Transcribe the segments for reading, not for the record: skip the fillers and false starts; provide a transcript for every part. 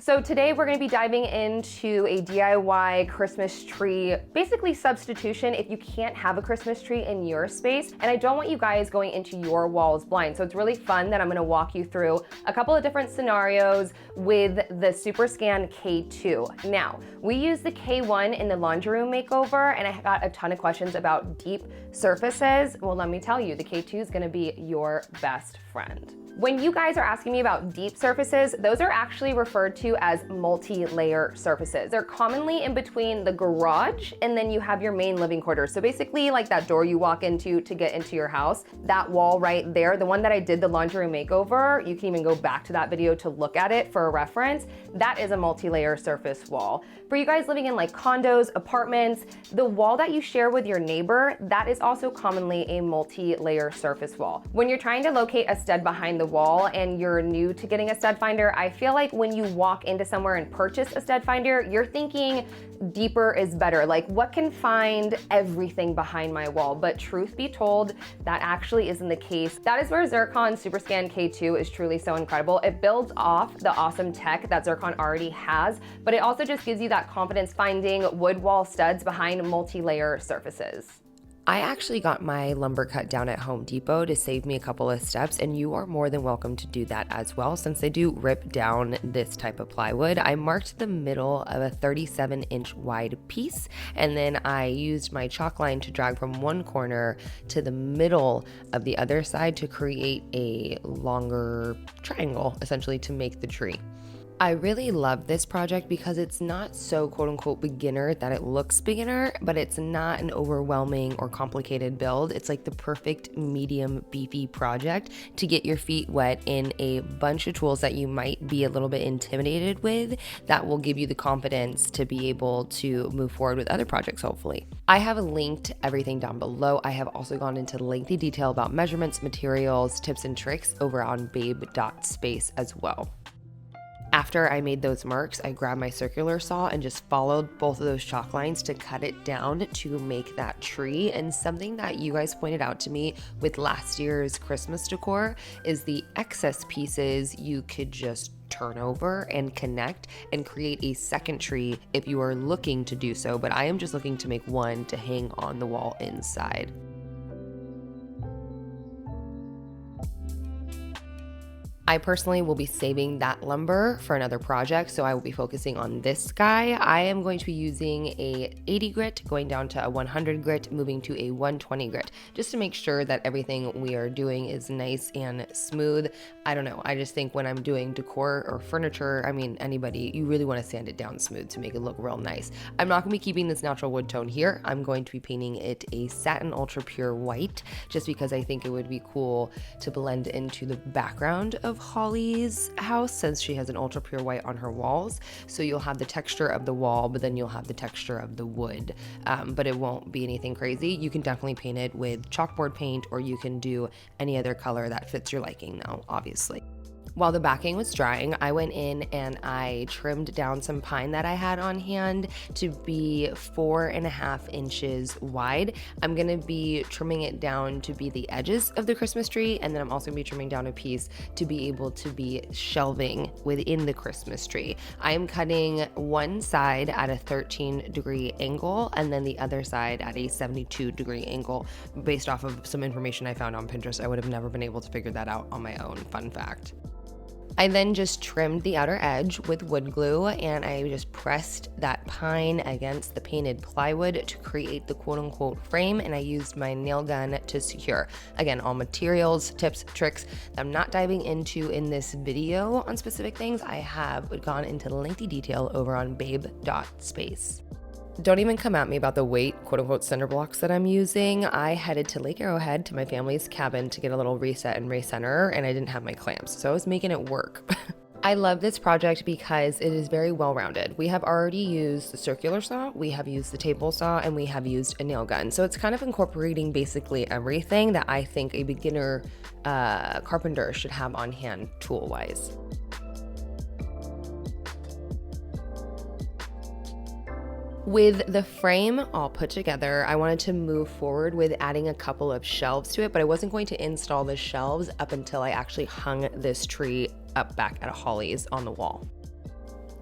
So today we're going to be diving into a DIY Christmas tree, basically substitution if you can't have a Christmas tree in your space. And I don't want you guys going into your walls blind. So it's really fun that I'm going to walk you through a couple of different scenarios with the SuperScan K2. Now, we use the K1 in the laundry room makeover, and I got a ton of questions about deep surfaces. Well, let me tell you, the K2 is going to be your best friend. When you guys are asking me about deep surfaces, those are actually referred to as multi-layer surfaces. They're commonly in between the garage and then you have your main living quarters. So basically like that door you walk into to get into your house, that wall right there, the one that I did the laundry room makeover, you can even go back to that video to look at it for a reference. That is a multi-layer surface wall. For you guys living in like condos, apartments, the wall that you share with your neighbor, that is also commonly a multi-layer surface wall. When you're trying to locate a stud behind the wall and you're new to getting a stud finder, I feel like when you walk into somewhere and purchase a stud finder, you're thinking deeper is better. Like, what can find everything behind my wall? But truth be told, that actually isn't the case. That is where Zircon SuperScan K2 is truly so incredible. It builds off the awesome tech that Zircon already has, but it also just gives you that confidence finding wood wall studs behind multi-layer surfaces. I actually got my lumber cut down at Home Depot to save me a couple of steps, and you are more than welcome to do that as well since they do rip down this type of plywood. I marked the middle of a 37-inch wide piece, and then I used my chalk line to drag from one corner to the middle of the other side to create a longer triangle, essentially, to make the tree. I really love this project because it's not so quote-unquote beginner that it looks beginner, but it's not an overwhelming or complicated build. It's like the perfect medium beefy project to get your feet wet in a bunch of tools that you might be a little bit intimidated with that will give you the confidence to be able to move forward with other projects, hopefully. I have linked everything down below. I have also gone into lengthy detail about measurements, materials, tips, and tricks over on babe.space as well. After I made those marks, I grabbed my circular saw and just followed both of those chalk lines to cut it down to make that tree. And something that you guys pointed out to me with last year's Christmas decor is the excess pieces you could just turn over and connect and create a second tree if you are looking to do so. But I am just looking to make one to hang on the wall inside. I personally will be saving that lumber for another project, so I will be focusing on this guy. I am going to be using a 80 grit, going down to a 100 grit, moving to a 120 grit, just to make sure that everything we are doing is nice and smooth. I don't know, I just think when I'm doing decor or furniture, I mean anybody, you really want to sand it down smooth to make it look real nice. I'm not going to be keeping this natural wood tone here. I'm going to be painting it a satin ultra pure white, just because I think it would be cool to blend into the background of Holly's house since she has an ultra pure white on her walls. So you'll have the texture of the wall, but then you'll have the texture of the wood, but it won't be anything crazy. You can definitely paint it with chalkboard paint, or you can do any other color that fits your liking though, obviously. While the backing was drying, I went in and I trimmed down some pine that I had on hand to be 4.5 inches wide. I'm gonna be trimming it down to be the edges of the Christmas tree, and then I'm also gonna be trimming down a piece to be able to be shelving within the Christmas tree. I am cutting one side at a 13-degree angle and then the other side at a 72-degree angle based off of some information I found on Pinterest. I would have never been able to figure that out on my own, fun fact. I then just trimmed the outer edge with wood glue, and I just pressed that pine against the painted plywood to create the quote-unquote frame, and I used my nail gun to secure. Again, all materials, tips, tricks that I'm not diving into in this video on specific things. I have gone into lengthy detail over on babe.space. Don't even come at me about the weight, quote-unquote, cinder blocks that I'm using. I headed to Lake Arrowhead to my family's cabin to get a little reset and recenter, and I didn't have my clamps, so I was making it work. I love this project because it is very well-rounded. We have already used the circular saw, we have used the table saw, and we have used a nail gun. So it's kind of incorporating basically everything that I think a beginner carpenter should have on hand tool-wise. With the frame all put together, I wanted to move forward with adding a couple of shelves to it, but I wasn't going to install the shelves up until I actually hung this tree up back at Holly's on the wall.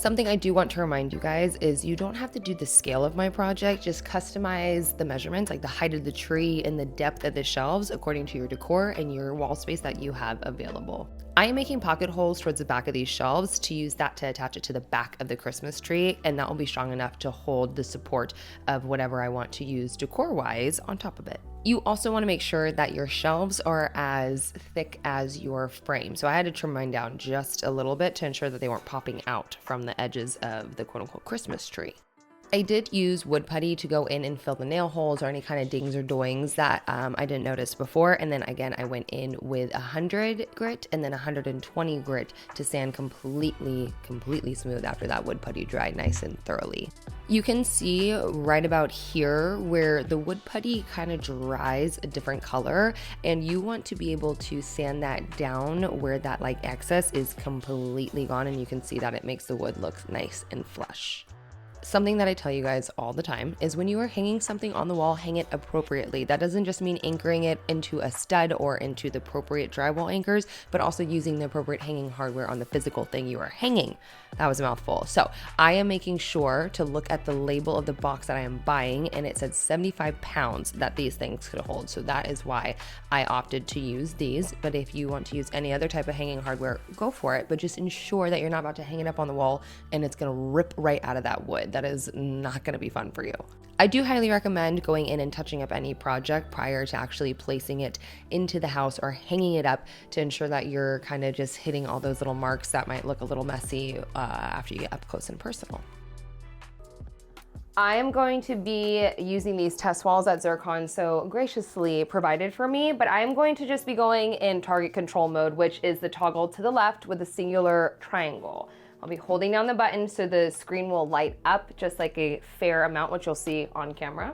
Something I do want to remind you guys is you don't have to do the scale of my project, just customize the measurements, like the height of the tree and the depth of the shelves according to your decor and your wall space that you have available. I am making pocket holes towards the back of these shelves to use that to attach it to the back of the Christmas tree, and that will be strong enough to hold the support of whatever I want to use decor-wise on top of it. You also want to make sure that your shelves are as thick as your frame. So I had to trim mine down just a little bit to ensure that they weren't popping out from the edges of the quote-unquote Christmas tree. I did use wood putty to go in and fill the nail holes or any kind of dings or doings that I didn't notice before. And then again, I went in with 100 grit and then 120 grit to sand completely smooth after that wood putty dried nice and thoroughly. You can see right about here where the wood putty kind of dries a different color, and you want to be able to sand that down where that like excess is completely gone, and you can see that it makes the wood look nice and flush. Something that I tell you guys all the time is when you are hanging something on the wall, hang it appropriately. That doesn't just mean anchoring it into a stud or into the appropriate drywall anchors, but also using the appropriate hanging hardware on the physical thing you are hanging. That was a mouthful. So I am making sure to look at the label of the box that I am buying, and it said 75 pounds that these things could hold. So that is why I opted to use these. But if you want to use any other type of hanging hardware, go for it. But just ensure that you're not about to hang it up on the wall and it's gonna rip right out of that wood. That is not gonna be fun for you. I do highly recommend going in and touching up any project prior to actually placing it into the house or hanging it up to ensure that you're kind of just hitting all those little marks that might look a little messy after you get up close and personal. I am going to be using these test walls that Zircon so graciously provided for me, but I'm going to just be going in target control mode, which is the toggle to the left with a singular triangle. I'll be holding down the button so the screen will light up just like a fair amount, which you'll see on camera.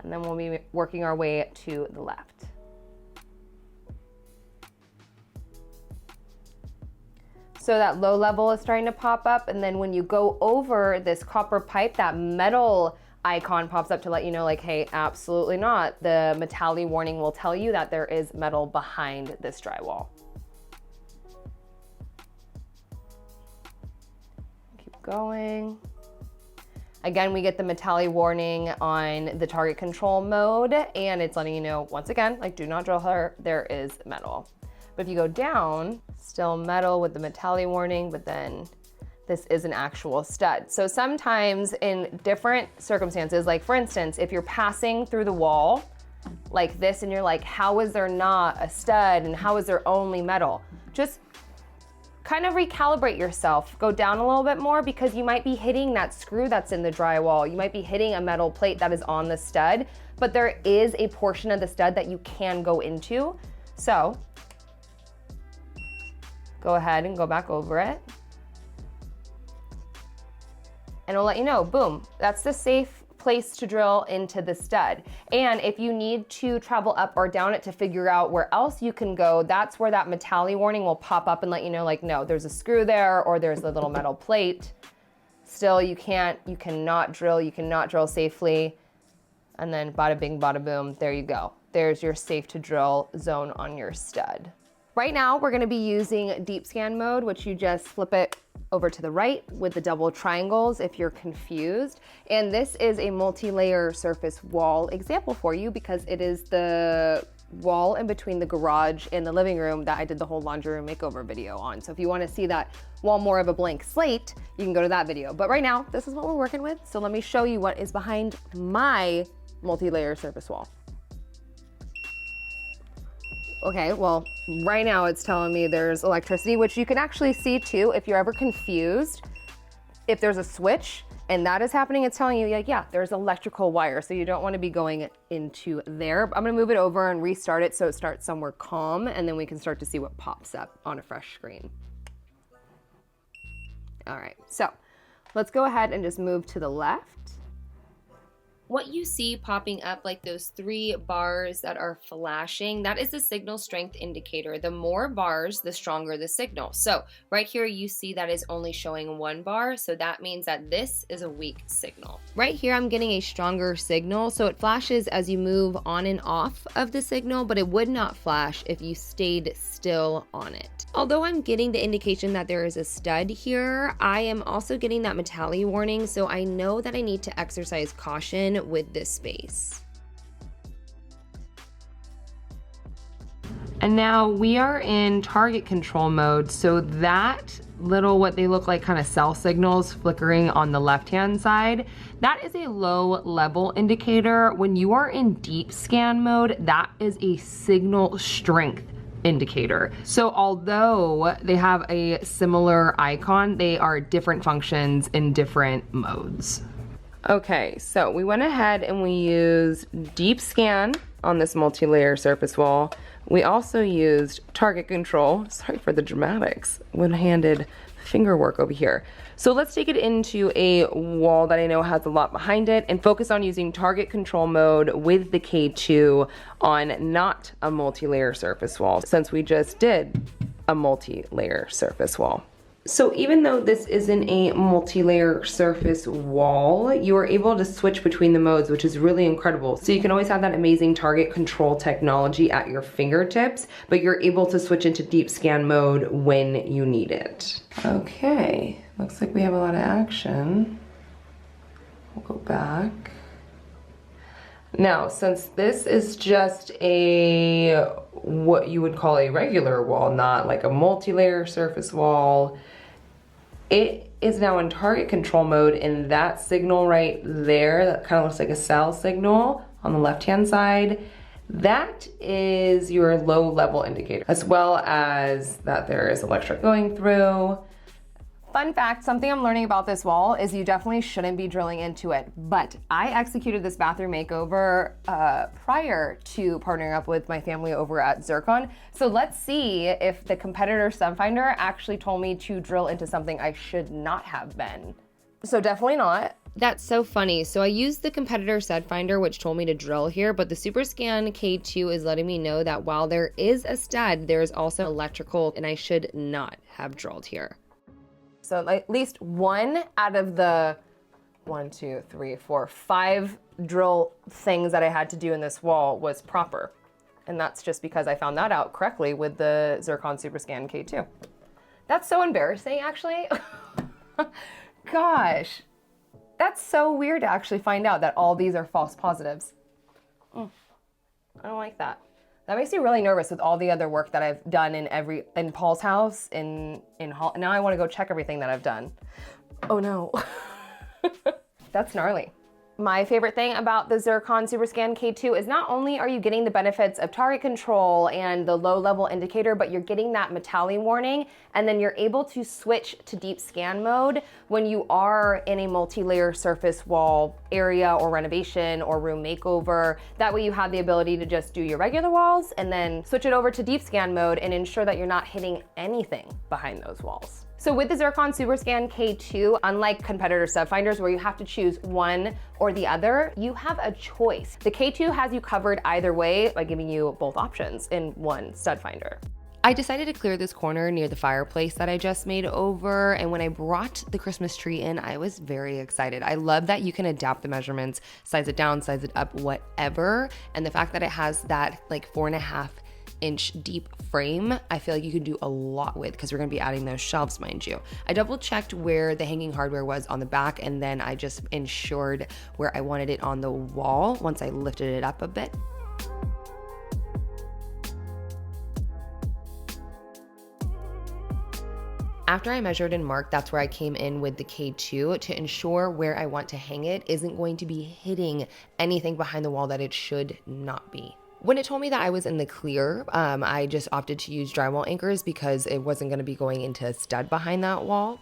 And then we'll be working our way to the left. So that low level is starting to pop up, and then when you go over this copper pipe, that metal icon pops up to let you know, like, hey, absolutely not. The metallic warning will tell you that there is metal behind this drywall. Keep going. Again, we get the metallic warning on the target control mode, and it's letting you know, once again, like, do not drill her, there is metal. But if you go down, still metal with the metallic warning, but then this is an actual stud. So sometimes in different circumstances, like for instance, if you're passing through the wall like this and you're like, how is there not a stud and how is there only metal? Just kind of recalibrate yourself. Go down a little bit more because you might be hitting that screw that's in the drywall. You might be hitting a metal plate that is on the stud, but there is a portion of the stud that you can go into. So go ahead and go back over it. And it'll let you know, boom, that's the safe place to drill into the stud. And if you need to travel up or down it to figure out where else you can go, that's where that metallic warning will pop up and let you know, like, no, there's a screw there or there's a little metal plate. Still, you cannot drill safely. And then bada bing, bada boom, there you go. There's your safe to drill zone on your stud. Right now, we're gonna be using deep scan mode, which you just flip it over to the right with the double triangles if you're confused. And this is a multi-layer surface wall example for you because it is the wall in between the garage and the living room that I did the whole laundry room makeover video on. So if you wanna see that wall more of a blank slate, you can go to that video. But right now, this is what we're working with. So let me show you what is behind my multi-layer surface wall. Okay, well, right now it's telling me there's electricity, which you can actually see too if you're ever confused. If there's a switch and that is happening, it's telling you, like, yeah, there's electrical wire, so you don't want to be going into there. I'm gonna move it over and restart it so it starts somewhere calm, and then we can start to see what pops up on a fresh screen. All right, so let's go ahead and just move to the left. What you see popping up like those 3 bars that are flashing, that is the signal strength indicator. The more bars, the stronger the signal. So right here you see that is only showing 1 bar, so that means that this is a weak signal. Right here I'm getting a stronger signal, so it flashes as you move on and off of the signal, but it would not flash if you stayed still on it. Although I'm getting the indication that there is a stud here, I am also getting that metallic warning, so I know that I need to exercise caution with this space. And now we are in target control mode, so that little, what they look like kind of cell signals flickering on the left-hand side, that is a low level indicator. When you are in deep scan mode, that is a signal strength indicator. So although they have a similar icon, they are different functions in different modes. Okay, so we went ahead and we used deep scan on this multi-layer surface wall. We also used target control. Sorry for the dramatics, one-handed finger work over here. So let's take it into a wall that I know has a lot behind it and focus on using target control mode with the K2 on not a multi-layer surface wall, since we just did a multi-layer surface wall. So even though this isn't a multi-layer surface wall, you are able to switch between the modes, which is really incredible. So you can always have that amazing target control technology at your fingertips, but you're able to switch into deep scan mode when you need it. Okay, looks like we have a lot of action. We'll go back. Now, since this is just a, what you would call a regular wall, not like a multi-layer surface wall, it is now in target control mode, and that signal right there, that kind of looks like a cell signal on the left-hand side, that is your low level indicator, as well as that there is electric going through. Fun fact, something I'm learning about this wall is you definitely shouldn't be drilling into it, but I executed this bathroom makeover prior to partnering up with my family over at Zircon. So let's see if the competitor stud finder actually told me to drill into something I should not have been. So definitely not. That's so funny. So I used the competitor stud finder, which told me to drill here, but the SuperScan K2 is letting me know that while there is a stud, there is also electrical, and I should not have drilled here. So at least 1 out of the 1, 2, 3, 4, 5 drill things that I had to do in this wall was proper. And that's just because I found that out correctly with the Zircon SuperScan K2. That's so embarrassing, actually. Gosh, that's so weird to actually find out that all these are false positives. I don't like that. That makes me really nervous with all the other work that I've done in Paul's house, in Hall. Now I want to go check everything that I've done. Oh no. That's gnarly. My favorite thing about the Zircon SuperScan K2 is not only are you getting the benefits of target control and the low level indicator, but you're getting that metallic warning, and then you're able to switch to deep scan mode when you are in a multi-layer surface wall area or renovation or room makeover. That way you have the ability to just do your regular walls and then switch it over to deep scan mode and ensure that you're not hitting anything behind those walls. So with the Zircon SuperScan K2, unlike competitor stud finders where you have to choose one or the other, you have a choice. The K2 has you covered either way by giving you both options in one stud finder. I decided to clear this corner near the fireplace that I just made over, and when I brought the Christmas tree in, I was very excited. I love that you can adapt the measurements, size it down, size it up, whatever, and the fact that it has that like 4.5-inch deep frame, I feel like you can do a lot with, because we're gonna be adding those shelves, mind you. I double checked where the hanging hardware was on the back, and then I just ensured where I wanted it on the wall once I lifted it up a bit. After I measured and marked, that's where I came in with the K2 to ensure where I want to hang it isn't going to be hitting anything behind the wall that it should not be. When it told me that I was in the clear, I just opted to use drywall anchors because it wasn't going to be going into a stud behind that wall.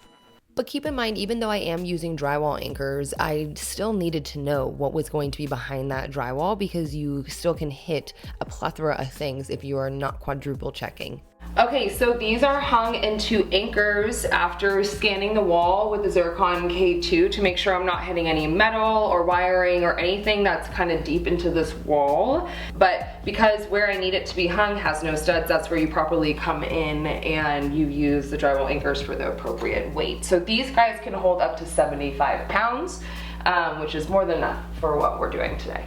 But keep in mind, even though I am using drywall anchors, I still needed to know what was going to be behind that drywall, because you still can hit a plethora of things if you are not quadruple checking. Okay, so these are hung into anchors after scanning the wall with the Zircon K2 to make sure I'm not hitting any metal or wiring or anything that's kind of deep into this wall. But because where I need it to be hung has no studs, that's where you properly come in and you use the drywall anchors for the appropriate weight. So these guys can hold up to 75 pounds, which is more than enough for what we're doing today.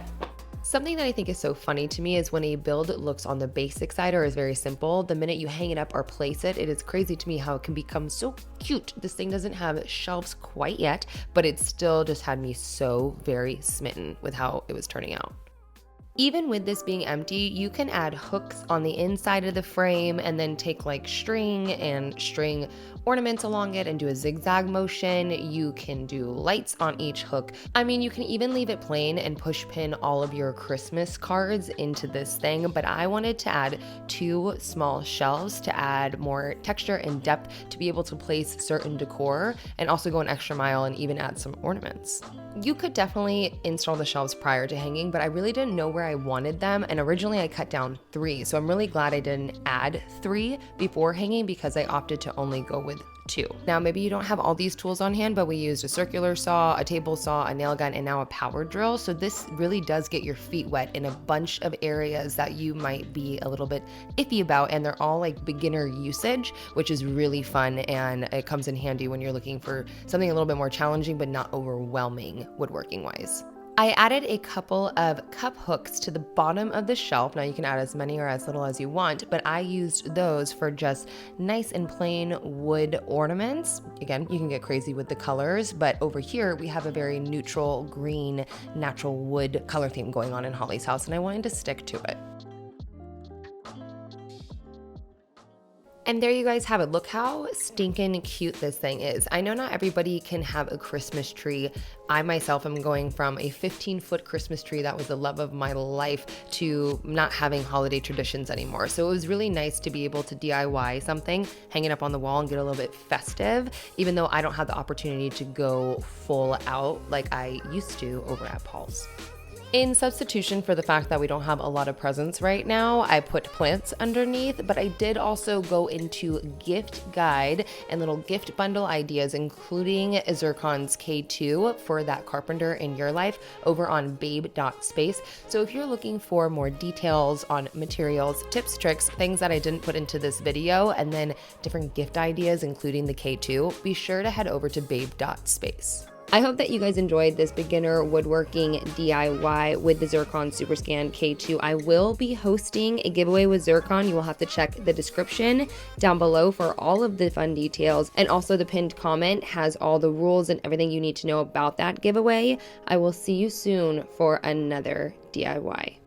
Something that I think is so funny to me is when a build looks on the basic side or is very simple, the minute you hang it up or place it, it is crazy to me how it can become so cute. This thing doesn't have shelves quite yet, but it still just had me so very smitten with how it was turning out. Even with this being empty, you can add hooks on the inside of the frame and then take like string and string ornaments along it and do a zigzag motion. You can do lights on each hook. I mean, you can even leave it plain and push pin all of your Christmas cards into this thing, but I wanted to add 2 small shelves to add more texture and depth to be able to place certain decor and also go an extra mile and even add some ornaments. You could definitely install the shelves prior to hanging, but I really didn't know where I wanted them, and originally I cut down 3, so I'm really glad I didn't add 3 before hanging because I opted to only go with 2. Now maybe you don't have all these tools on hand, but we used a circular saw, a table saw, a nail gun, and now a power drill, so this really does get your feet wet in a bunch of areas that you might be a little bit iffy about, and they're all like beginner usage, which is really fun, and it comes in handy when you're looking for something a little bit more challenging but not overwhelming woodworking wise. I added a couple of cup hooks to the bottom of the shelf. Now you can add as many or as little as you want, but I used those for just nice and plain wood ornaments. Again, you can get crazy with the colors, but over here we have a very neutral green natural wood color theme going on in Holly's house, and I wanted to stick to it. And there you guys have it. Look how stinking cute this thing is. I know not everybody can have a Christmas tree. I myself am going from a 15-foot Christmas tree that was the love of my life to not having holiday traditions anymore. So it was really nice to be able to DIY something, hang it up on the wall and get a little bit festive, even though I don't have the opportunity to go full out like I used to over at Paul's. In substitution for the fact that we don't have a lot of presents right now, I put plants underneath, but I did also go into gift guide and little gift bundle ideas, including Zircon's K2 for that carpenter in your life over on babe.space. So if you're looking for more details on materials, tips, tricks, things that I didn't put into this video, and then different gift ideas, including the K2, be sure to head over to babe.space. I hope that you guys enjoyed this beginner woodworking DIY with the Zircon SuperScan K2. I will be hosting a giveaway with Zircon. You will have to check the description down below for all of the fun details. And also the pinned comment has all the rules and everything you need to know about that giveaway. I will see you soon for another DIY.